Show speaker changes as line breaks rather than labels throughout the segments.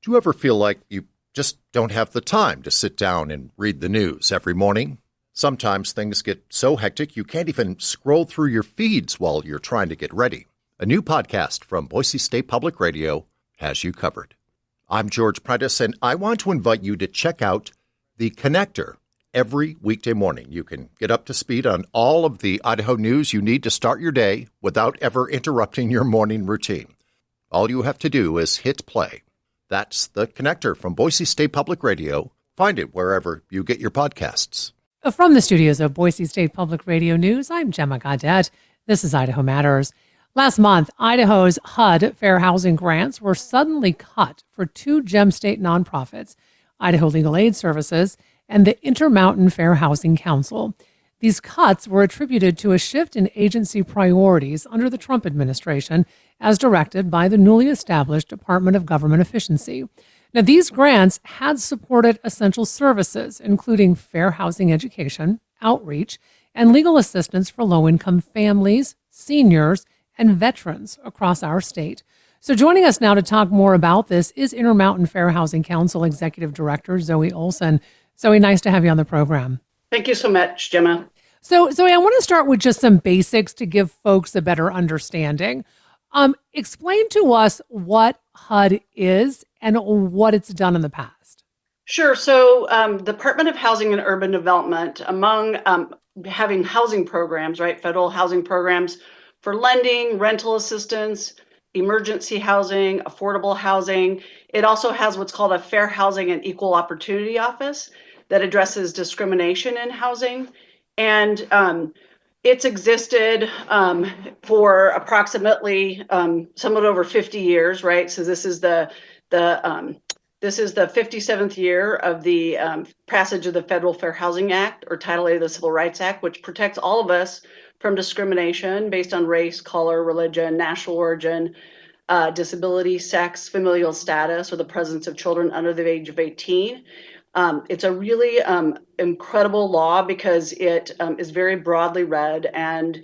Do you ever feel like you just don't have the time to sit down and read the news every morning? Sometimes things get so hectic you can't even scroll through your feeds while you're trying to get ready. A new podcast from Boise State Public Radio has you covered. I'm George Prentice, and I want to invite you to check out The Connector every weekday morning. You can get up to speed on all of the Idaho news you need to start your day without ever interrupting your morning routine. All you have to do is hit play. That's The Connector from Boise State Public Radio. Find it wherever you get your podcasts.
From the studios of Boise State Public Radio News, I'm Gemma Gaudette. This is Idaho Matters. Last month, Idaho's HUD fair housing grants were suddenly cut for two gem state nonprofits, Idaho Legal Aid Services and the Intermountain Fair Housing Council. These cuts were attributed to a shift in agency priorities under the Trump administration, as directed by the newly established Department of Government Efficiency. Now, these grants had supported essential services, including fair housing education, outreach, and legal assistance for low-income families, seniors, and veterans across our state. So joining us now to talk more about this is Intermountain Fair Housing Council Executive Director Zoe Olson. Zoe, nice to have you on the program.
Thank you so much, Gemma.
So, Zoe, I want to start with just some basics to give folks a better understanding. Explain to us what HUD is and what it's done in the past.
Sure. So Department of Housing and Urban Development, among having housing programs, right, federal housing programs for lending, rental assistance, emergency housing, affordable housing, it also has what's called a Fair Housing and Equal Opportunity Office that addresses discrimination in housing. And it's existed for approximately somewhat over 50 years, right? So this is the 57th year of the passage of the Federal Fair Housing Act, or Title 8 of the Civil Rights Act, which protects all of us from discrimination based on race, color, religion, national origin, disability, sex, familial status, or the presence of children under the age of 18. It's a really incredible law because it is very broadly read, and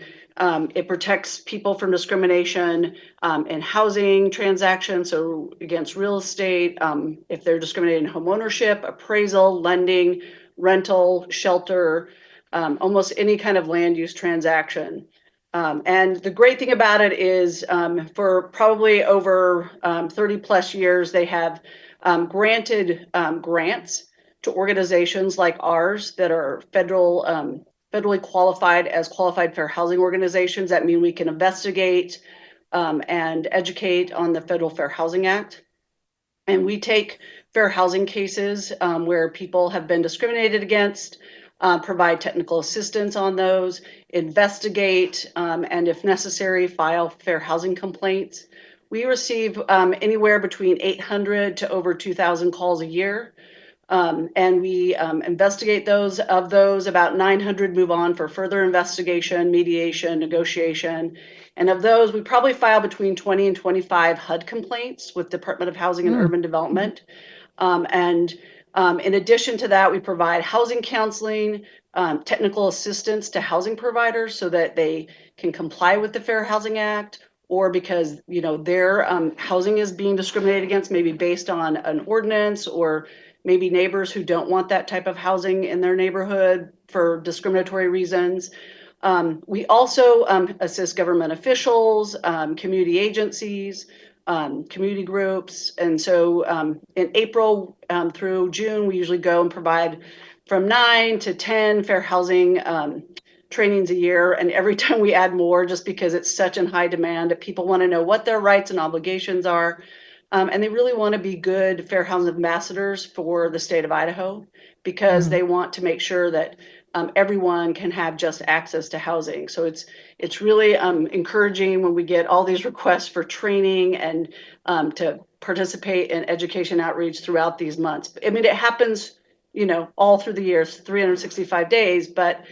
it protects people from discrimination in housing transactions, so against real estate, if they're discriminated in home ownership, appraisal, lending, rental, shelter, almost any kind of land use transaction. And the great thing about it is for probably over 30 plus years, they have granted grants to organizations like ours that are federally qualified as qualified fair housing organizations. That mean we can investigate and educate on the Federal Fair Housing Act. And we take fair housing cases where people have been discriminated against, provide technical assistance on those, investigate, and if necessary, file fair housing complaints. We receive anywhere between 800 to over 2,000 calls a year. And we investigate those. Of those, about 900 move on for further investigation, mediation, negotiation. And of those, we probably file between 20 and 25 HUD complaints with Department of Housing and Urban Development. And in addition to that, we provide housing counseling, technical assistance to housing providers so that they can comply with the Fair Housing Act, or because their housing is being discriminated against, maybe based on an ordinance, or maybe neighbors who don't want that type of housing in their neighborhood for discriminatory reasons. We also assist government officials, community agencies, community groups. And so in April through June, we usually go and provide from 9 to 10 fair housing trainings a year. And every time we add more, just because it's such in high demand, that people want to know what their rights and obligations are. And they really want to be good fair housing ambassadors for the state of Idaho, because they want to make sure that everyone can have just access to housing. So it's really encouraging when we get all these requests for training and to participate in education outreach throughout these months. I mean, it happens, all through the year, 365 days, but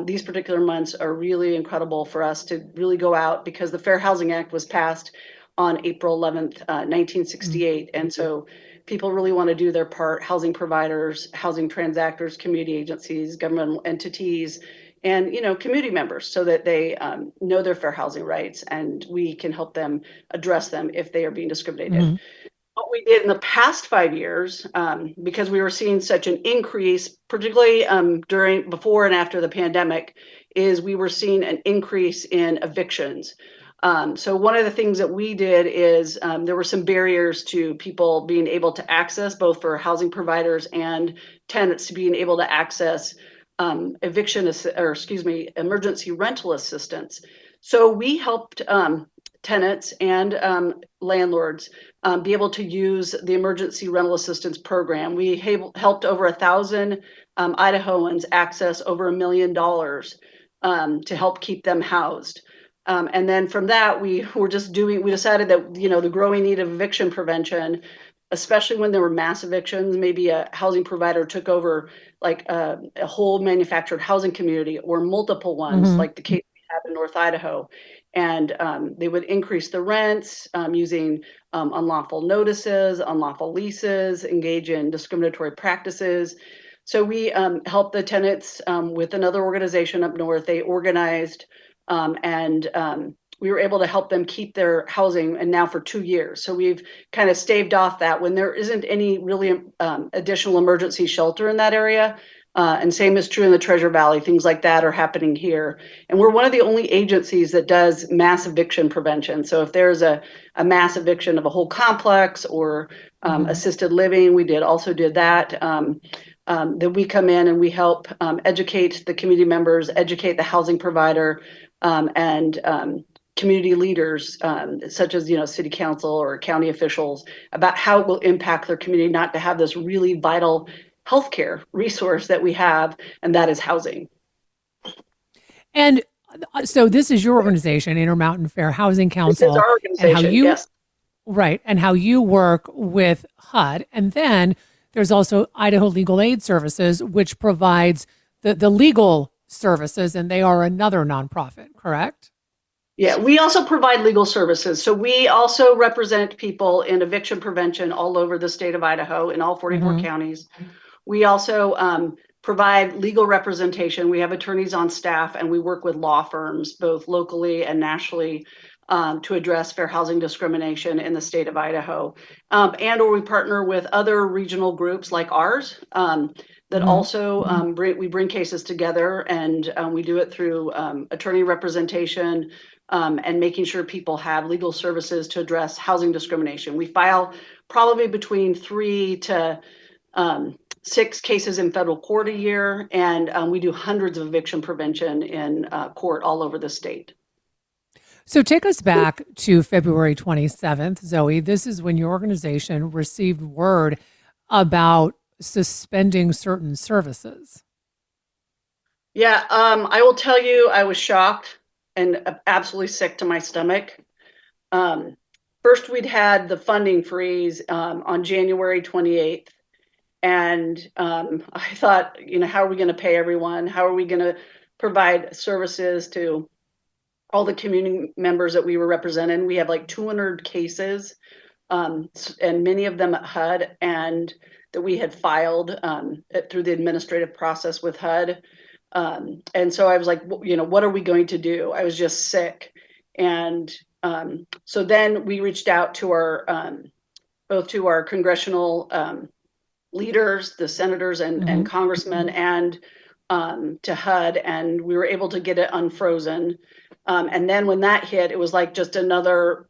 these particular months are really incredible for us to really go out, because the Fair Housing Act was passed on April 11th, 1968. And so people really want to do their part: housing providers, housing transactors, community agencies, governmental entities, and community members, so that they know their fair housing rights, and we can help them address them if they are being discriminated. what we did in the past 5 years, because we were seeing such an increase, particularly before and after the pandemic, is we were seeing an increase in evictions. So one of the things that we did is there were some barriers to people being able to access, both for housing providers and tenants to being able to access emergency rental assistance. So we helped tenants and landlords be able to use the emergency rental assistance program. We helped over 1,000 Idahoans access over $1 million to help keep them housed. And then from that, we decided that, the growing need of eviction prevention, especially when there were mass evictions, maybe a housing provider took over like a whole manufactured housing community or multiple ones, like the case we have in North Idaho. And they would increase the rents using unlawful notices, unlawful leases, engage in discriminatory practices. So we helped the tenants with another organization up north. They organized and we were able to help them keep their housing, and now for 2 years. So we've kind of staved off that when there isn't any really additional emergency shelter in that area. And same is true in the Treasure Valley. Things like that are happening here. And we're one of the only agencies that does mass eviction prevention. So if there's a mass eviction of a whole complex or assisted living, we also did that. Then we come in and we help educate the community members, educate the housing provider, and community leaders, such as city council or county officials, about how it will impact their community not to have this really vital healthcare resource that we have, and that is housing.
And so this is your organization, Intermountain Fair Housing Council.
This is our organization,
and how you,
yes.
Right, and how you work with HUD. And then there's also Idaho Legal Aid Services, which provides the legal services, and they are another nonprofit, correct?
Yeah, we also provide legal services. So we also represent people in eviction prevention all over the state of Idaho in all 44 counties. We also provide legal representation. We have attorneys on staff, and we work with law firms, both locally and nationally, to address fair housing discrimination in the state of Idaho. Or we partner with other regional groups like ours that also we bring cases together, and we do it through attorney representation and making sure people have legal services to address housing discrimination. We file probably between 3 to 6 cases in federal court a year, and we do hundreds of eviction prevention in court all over the state.
So take us back to February 27th, Zoe. This is when your organization received word about suspending certain services.
Yeah, I will tell you, I was shocked and absolutely sick to my stomach. First, we'd had the funding freeze on January 28th. And I thought, how are we going to pay everyone? How are we going to provide services to all the community members that we were representing? We have like 200 cases, and many of them at HUD, and that we had filed through the administrative process with HUD. And so I was like, what are we going to do? I was just sick. And so then we reached out to both to our congressional leaders, the senators and congressmen, and to HUD, and we were able to get it unfrozen. And then when that hit, it was like just another,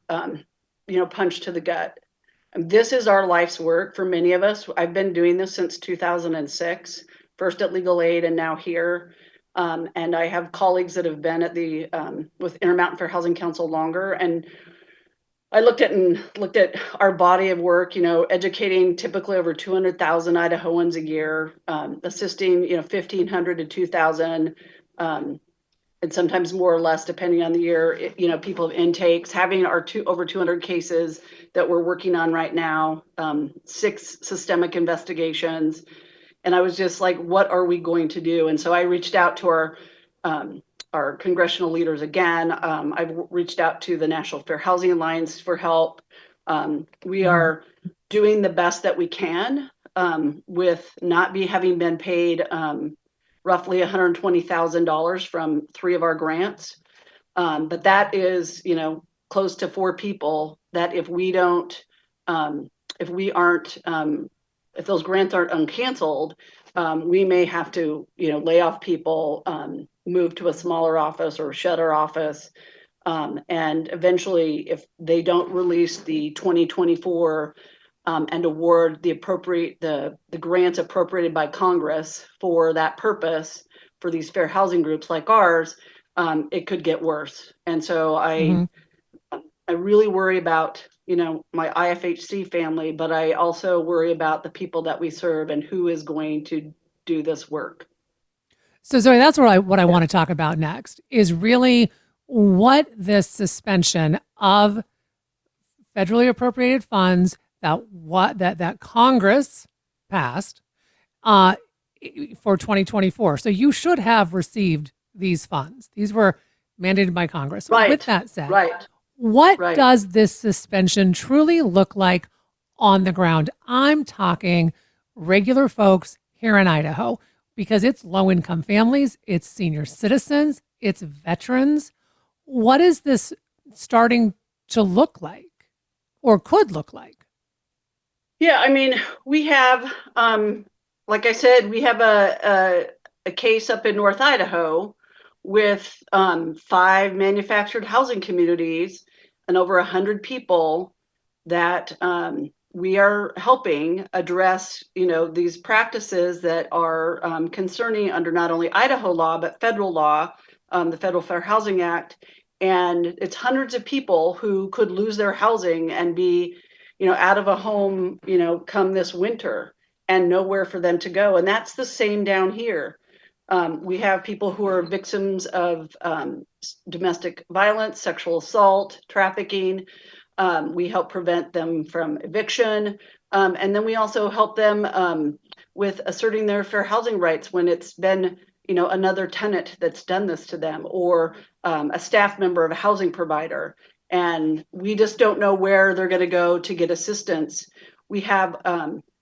punch to the gut. And this is our life's work for many of us. I've been doing this since 2006, first at Legal Aid and now here. And I have colleagues that have been at with Intermountain Fair Housing Council longer. And I looked at our body of work, educating typically over 200,000 Idahoans a year, assisting, 1,500 to 2,000, and sometimes more or less depending on the year, people have intakes, having our over 200 cases that we're working on right now, 6 systemic investigations. And I was just like, what are we going to do? And so I reached out to our congressional leaders again. I've reached out to the National Fair Housing Alliance for help. We are doing the best that we can with not having been paid roughly $120,000 from 3 of our grants. But that is, close to 4 people that if we don't if we aren't, if those grants aren't uncanceled, we may have to, lay off people, move to a smaller office or shut our office. And eventually, if they don't release the 2024 and award the grants appropriated by Congress for that purpose for these fair housing groups like ours, it could get worse. And so I really worry about, my IFHC family, but I also worry about the people that we serve and who is going to do this work.
So Zoe, that's what I want to talk about next is really what this suspension of federally appropriated funds that Congress passed for 2024. So you should have received these funds. These were mandated by Congress.
Right.
With that said,
right.
What does this suspension truly look like on the ground? I'm talking regular folks here in Idaho, because it's low-income families, it's senior citizens, it's veterans. What is this starting to look like or could look like?
Yeah, I mean, we have, like I said, we have a case up in North Idaho with 5 manufactured housing communities and over 100 people that we are helping address, these practices that are concerning under not only Idaho law, but federal law, the Federal Fair Housing Act. And it's hundreds of people who could lose their housing and be, out of a home, come this winter and nowhere for them to go. And that's the same down here. We have people who are victims of domestic violence, sexual assault, trafficking. We help prevent them from eviction. And then we also help them with asserting their fair housing rights when it's been, another tenant that's done this to them, or a staff member of a housing provider. And we just don't know where they're going to go to get assistance. We have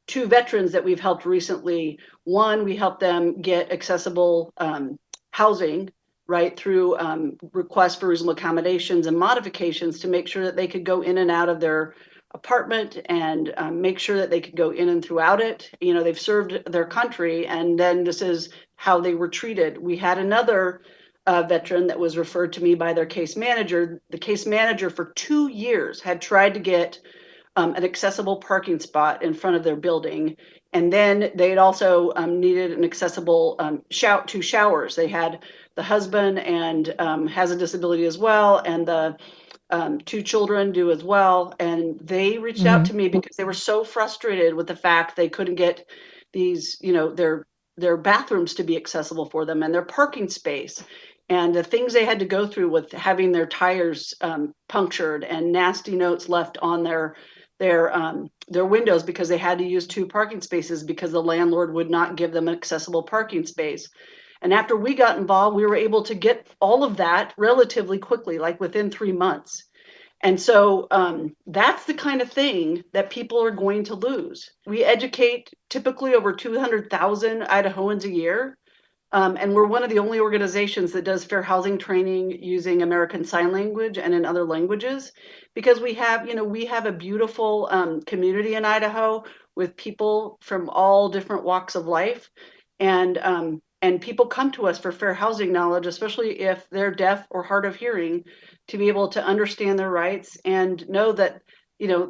2 veterans that we've helped recently. One, we helped them get accessible housing, right, through requests for reasonable accommodations and modifications to make sure that they could go in and out of their apartment and make sure that they could go in and throughout it. They've served their country, and then this is how they were treated. We had another veteran that was referred to me by their case manager. The case manager for 2 years had tried to get an accessible parking spot in front of their building. And then they'd also needed an accessible 2 showers. They had the husband and has a disability as well, and the 2 children do as well. And they reached out to me because they were so frustrated with the fact they couldn't get these, their bathrooms to be accessible for them and their parking space. And the things they had to go through with having their tires punctured and nasty notes left on their windows because they had to use 2 parking spaces because the landlord would not give them an accessible parking space. And after we got involved, we were able to get all of that relatively quickly, like within 3 months. And so that's the kind of thing that people are going to lose. We educate typically over 200,000 Idahoans a year. And we're one of the only organizations that does fair housing training using American Sign Language and in other languages, because we have a beautiful community in Idaho with people from all different walks of life. And people come to us for fair housing knowledge, especially if they're deaf or hard of hearing, to be able to understand their rights and know that,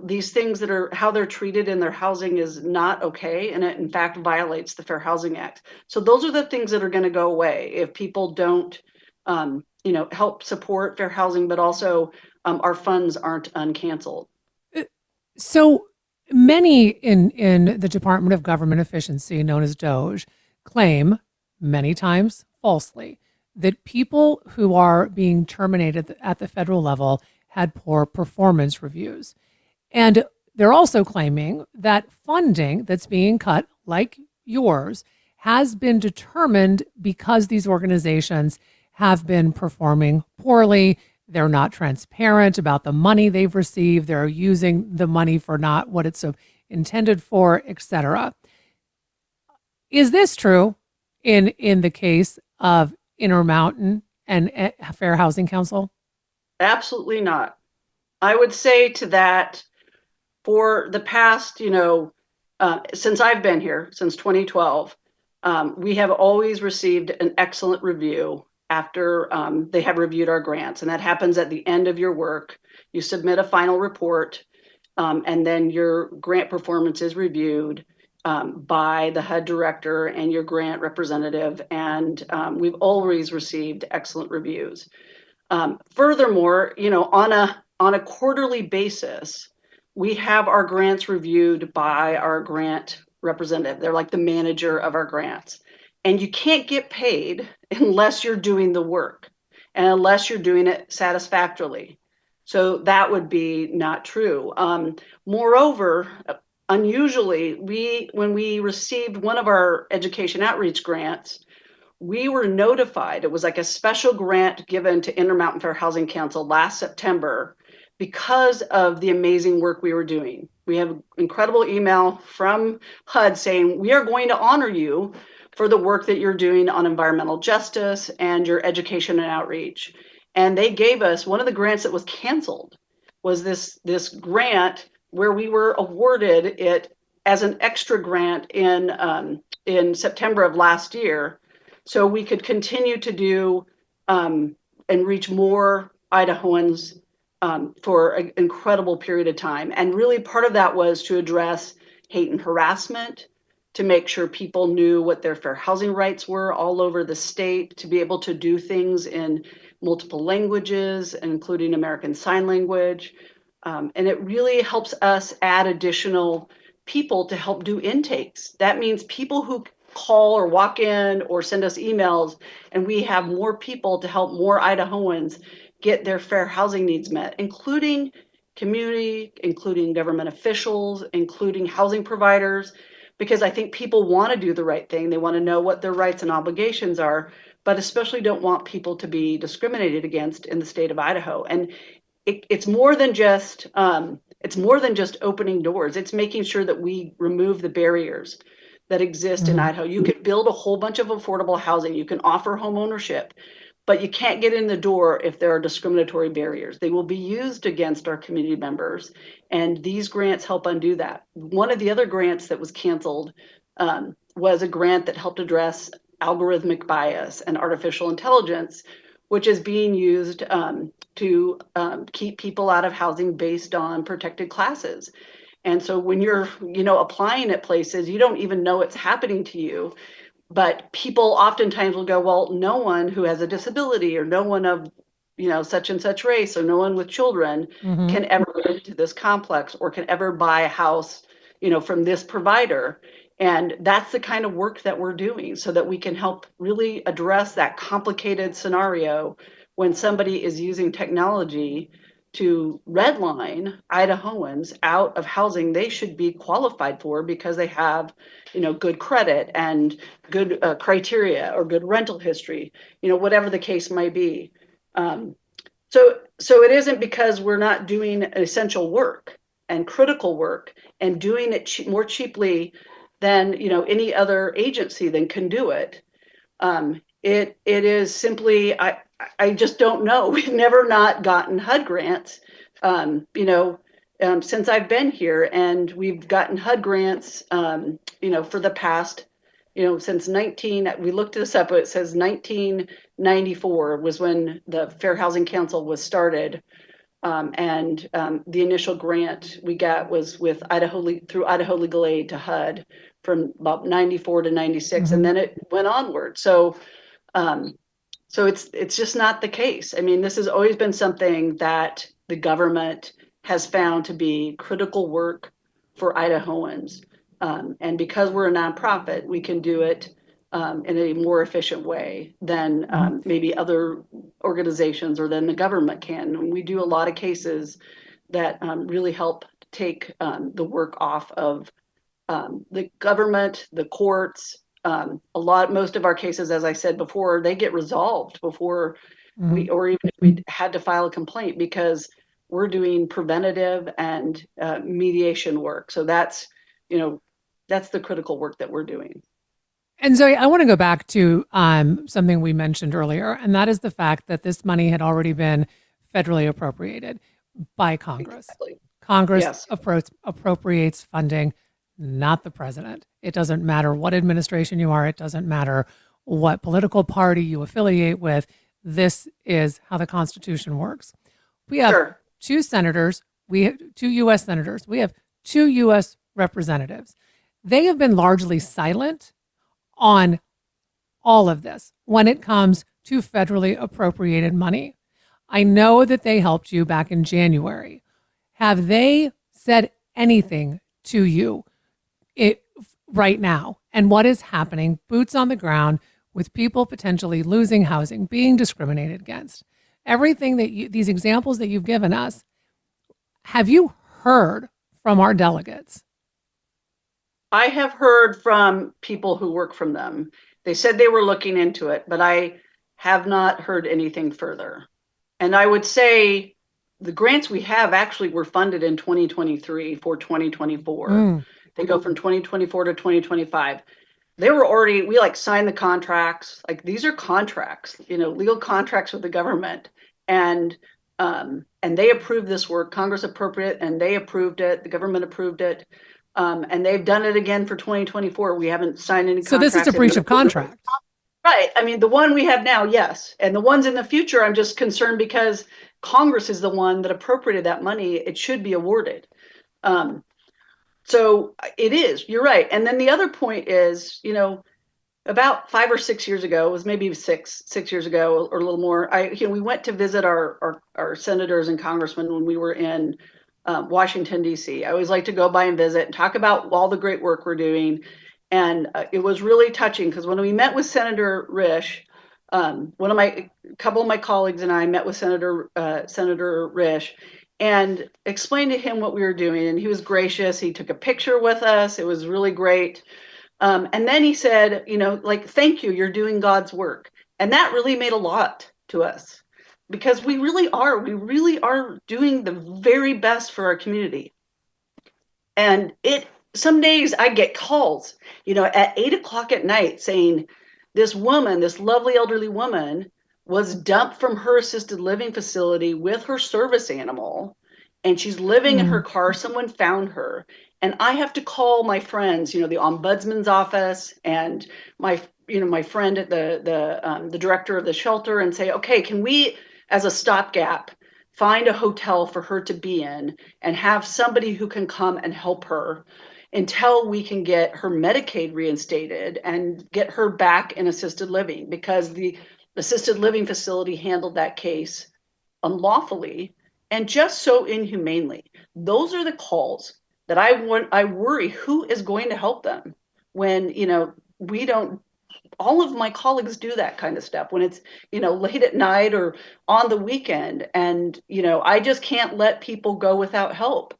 these things that are how they're treated in their housing is not okay. And it in fact violates the Fair Housing Act. So those are the things that are going to go away if people don't, help support fair housing, but also our funds aren't uncanceled.
So many in the Department of Government Efficiency, known as DOGE, claim, many times falsely, that people who are being terminated at the federal level had poor performance reviews. And they're also claiming that funding that's being cut, like yours, has been determined because these organizations have been performing poorly. They're not transparent about the money they've received. They're using the money for not what it's intended for, etc. Is this true in the case of Intermountain and Fair Housing Council?
Absolutely not. I would say to that, for the past, since I've been here, since 2012, we have always received an excellent review after they have reviewed our grants. And that happens at the end of your work. You submit a final report, and then your grant performance is reviewed by the HUD director and your grant representative. And we've always received excellent reviews. Furthermore, on a quarterly basis, we have our grants reviewed by our grant representative. They're like the manager of our grants. And you can't get paid unless you're doing the work and unless you're doing it satisfactorily. So that would be not true. Moreover, unusually, when we received one of our education outreach grants, we were notified. It was like a special grant given to Intermountain Fair Housing Council last September because of the amazing work we were doing. We have incredible email from HUD saying, we are going to honor you for the work that you're doing on environmental justice and your education and outreach. And they gave us one of the grants that was canceled was this grant where we were awarded it as an extra grant in September of last year, so we could continue to do and reach more Idahoans for an incredible period of time. And really part of that was to address hate and harassment, to make sure people knew what their fair housing rights were all over the state, to be able to do things in multiple languages, including American Sign Language. And it really helps us add additional people to help do intakes. That means people who call or walk in or send us emails, and we have more people to help more Idahoans get their fair housing needs met, including community, including government officials, including housing providers, because I think people want to do the right thing. They want to know what their rights and obligations are, but especially don't want people to be discriminated against in the state of Idaho. And it's more than just opening doors. It's making sure that we remove the barriers that exist in Idaho. You can build a whole bunch of affordable housing. You can offer home ownership, but you can't get in the door if there are discriminatory barriers. They will be used against our community members, and these grants help undo that. One of the other grants that was canceled was a grant that helped address algorithmic bias and artificial intelligence, which is being used to keep people out of housing based on protected classes. And so when you're, applying at places, you don't even know it's happening to you. But people oftentimes will go, well, no one who has a disability or no one of, such and such race or no one with children can ever go into this complex or can ever buy a house, from this provider. And that's the kind of work that we're doing so that we can help really address that complicated scenario when somebody is using technology to redline Idahoans out of housing they should be qualified for because they have, good credit and good criteria or good rental history, whatever the case might be. So it isn't because we're not doing essential work and critical work and doing it more cheaply than any other agency then can do it. It is simply I just don't know. We've never not gotten HUD grants, since I've been here, and we've gotten HUD grants, for the past, since we looked this up. It says 1994 was when the Fair Housing Council was started. And the initial grant we got was with through Idaho Legal Aid to HUD from about 94 to 96, and then it went onward. So it's just not the case. I mean, this has always been something that the government has found to be critical work for Idahoans. And because we're a nonprofit, we can do it in a more efficient way than maybe other organizations or than the government can. And we do a lot of cases that really help take the work off of the government, the courts. Most of our cases, as I said before, they get resolved before or even if we had to file a complaint, because we're doing preventative and mediation work. So that's the critical work that we're doing.
And Zoe, I want to go back to something we mentioned earlier, and that is the fact that this money had already been federally appropriated by Congress.
Exactly.
Congress
Yes.
appropriates funding, not the president. It doesn't matter what administration you are. It doesn't matter what political party you affiliate with. This is how the Constitution works. We have
Sure.
two senators. We have two U.S. senators. We have two U.S. representatives. They have been largely silent on all of this when it comes to federally appropriated money. I know that they helped you back in January. Have they said anything to you right now? And what is happening, boots on the ground, with people potentially losing housing, being discriminated against? Everything these examples that you've given us, have you heard from our delegates?
I have heard from people who work from them. They said they were looking into it, but I have not heard anything further. And I would say the grants we have actually were funded in 2023 for 2024. They go from 2024 to 2025. They were already, we signed the contracts. These are contracts, legal contracts with the government. And they approved this work. Congress appropriate, and they approved it. The government approved it. And they've done it again for 2024. We haven't signed any contracts.
So this is a breach of contract.
Right. I mean, the one we have now, yes. And the ones in the future, I'm just concerned because Congress is the one that appropriated that money. It should be awarded. So it is. You're right. And then the other point is, about 5 or 6 years ago, it was maybe six years ago or a little more. We went to visit our senators and congressmen when we were in Washington, D.C. I always like to go by and visit and talk about all the great work we're doing. And it was really touching because when we met with Senator Risch, a couple of my colleagues and I met with Senator Risch and explained to him what we were doing. And he was gracious. He took a picture with us. It was really great. And then he said, thank you, you're doing God's work. And that really made a lot to us because we really are doing the very best for our community. And some days I get calls, at 8:00 at night saying this lovely elderly woman was dumped from her assisted living facility with her service animal, and she's living in her car. Someone found her. And I have to call my friends, the ombudsman's office and my friend at the director of the shelter and say, okay, can we, as a stopgap, find a hotel for her to be in and have somebody who can come and help her until we can get her Medicaid reinstated and get her back in assisted living, because the assisted living facility handled that case unlawfully and just so inhumanely. Those are the calls that I worry who is going to help them when, we don't. All of my colleagues do that kind of stuff when it's, late at night or on the weekend. And, I just can't let people go without help.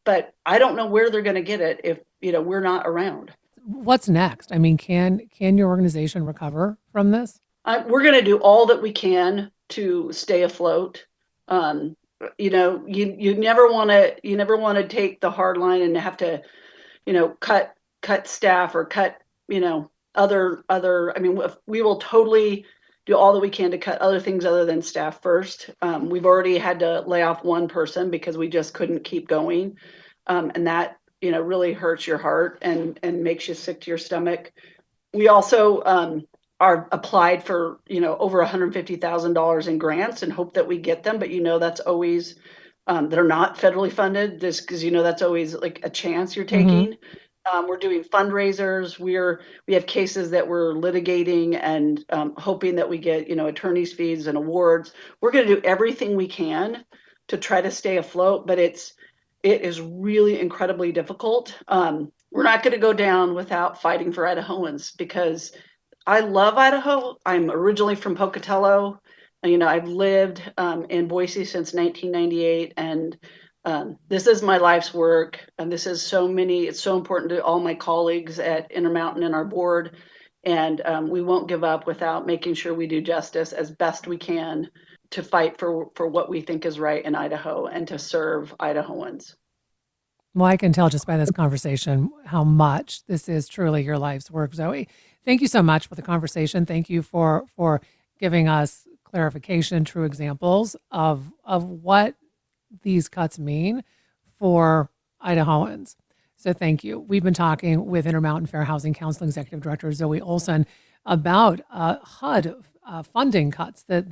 But I don't know where they're going to get it if, we're not around.
What's next? I mean, can your organization recover from this?
We're going to do all that we can to stay afloat. You never want to take the hard line and have to, cut staff or cut, other, we will totally do all that we can to cut other things other than staff first. We've already had to lay off one person because we just couldn't keep going. And that, really hurts your heart and makes you sick to your stomach. We also are applied for, over $150,000 in grants and hope that we get them. But, that's always, that are not federally funded, just because, that's always like a chance you're taking. We're doing fundraisers. We have cases that we're litigating and hoping that we get, attorney's fees and awards. We're going to do everything we can to try to stay afloat, but it is really incredibly difficult. We're not going to go down without fighting for Idahoans, because I love Idaho. I'm originally from Pocatello. I've lived in Boise since 1998, and this is my life's work. And this is it's so important to all my colleagues at Intermountain and our board. And we won't give up without making sure we do justice as best we can to fight for what we think is right in Idaho and to serve Idahoans.
Well, I can tell just by this conversation how much this is truly your life's work, Zoe. Thank you so much for the conversation. Thank you for giving us clarification, true examples of what these cuts mean for Idahoans. So thank you. We've been talking with Intermountain Fair Housing Council Executive Director Zoe Olson about HUD funding cuts that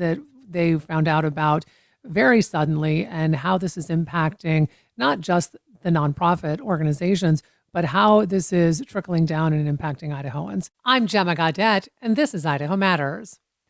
they found out about very suddenly, and how this is impacting not just the nonprofit organizations, but how this is trickling down and impacting Idahoans. I'm Gemma Gaudette, and this is Idaho Matters.